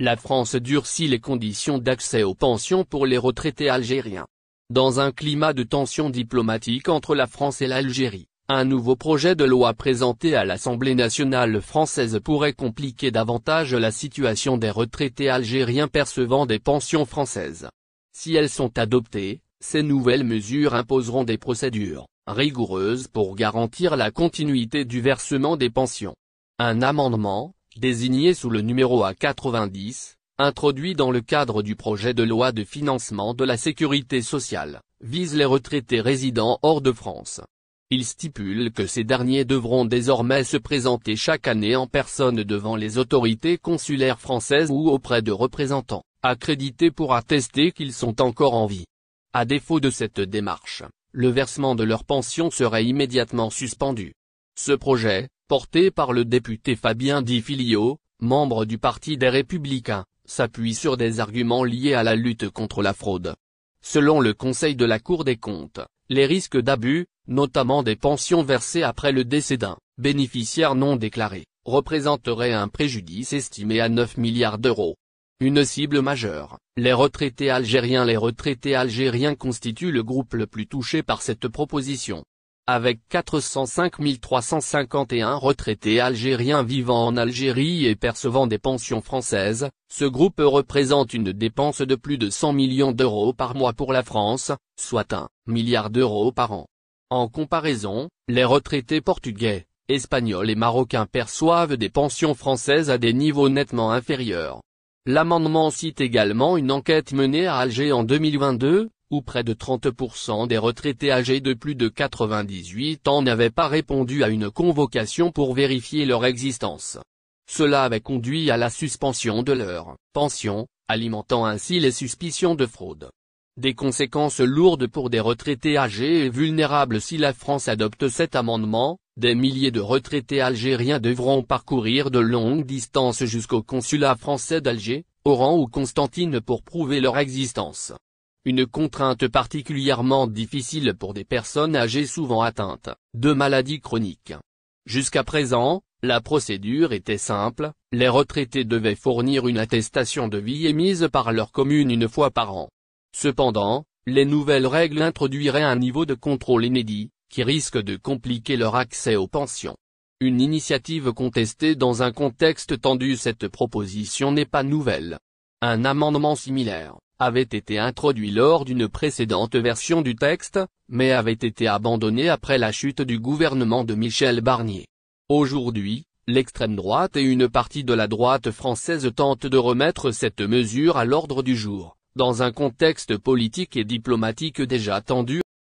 La France durcit les conditions d'accès aux pensions pour les retraités algériens. Dans un climat de tension diplomatique entre la France et l'Algérie, un nouveau projet de loi présenté à l'Assemblée nationale française pourrait compliquer davantage la situation des retraités algériens percevant des pensions françaises. Si elles sont adoptées, ces nouvelles mesures imposeront des procédures rigoureuses pour garantir la continuité du versement des pensions. Un amendement, désigné sous le numéro A90, introduit dans le cadre du projet de loi de financement de la sécurité sociale, vise les retraités résidant hors de France. Il stipule que ces derniers devront désormais se présenter chaque année en personne devant les autorités consulaires françaises ou auprès de représentants accrédités pour attester qu'ils sont encore en vie. À défaut de cette démarche, le versement de leur pension serait immédiatement suspendu. Ce projet, porté par le député Fabien Di Filio, membre du Parti des Républicains, s'appuie sur des arguments liés à la lutte contre la fraude. Selon le Conseil de la Cour des comptes, les risques d'abus, notamment des pensions versées après le décès d'un bénéficiaire non déclaré, représenteraient un préjudice estimé à 9 milliards d'euros. Une cible majeure, les retraités algériens. Les retraités algériens constituent le groupe le plus touché par cette proposition. Avec 405 351 retraités algériens vivant en Algérie et percevant des pensions françaises, ce groupe représente une dépense de plus de 100 millions d'euros par mois pour la France, soit 1 milliard d'euros par an. En comparaison, les retraités portugais, espagnols et marocains perçoivent des pensions françaises à des niveaux nettement inférieurs. L'amendement cite également une enquête menée à Alger en 2022, où près de 30% des retraités âgés de plus de 98 ans n'avaient pas répondu à une convocation pour vérifier leur existence. Cela avait conduit à la suspension de leur pension, alimentant ainsi les suspicions de fraude. Des conséquences lourdes pour des retraités âgés et vulnérables. Si la France adopte cet amendement, des milliers de retraités algériens devront parcourir de longues distances jusqu'au consulat français d'Alger, Oran ou Constantine pour prouver leur existence. Une contrainte particulièrement difficile pour des personnes âgées souvent atteintes de maladies chroniques. Jusqu'à présent, la procédure était simple, les retraités devaient fournir une attestation de vie émise par leur commune une fois par an. Cependant, les nouvelles règles introduiraient un niveau de contrôle inédit, qui risque de compliquer leur accès aux pensions. Une initiative contestée dans un contexte tendu. Cette proposition n'est pas nouvelle. Un amendement similaire avait été introduit lors d'une précédente version du texte, mais avait été abandonné après la chute du gouvernement de Michel Barnier. Aujourd'hui, l'extrême droite et une partie de la droite française tentent de remettre cette mesure à l'ordre du jour, dans un contexte politique et diplomatique déjà tendu.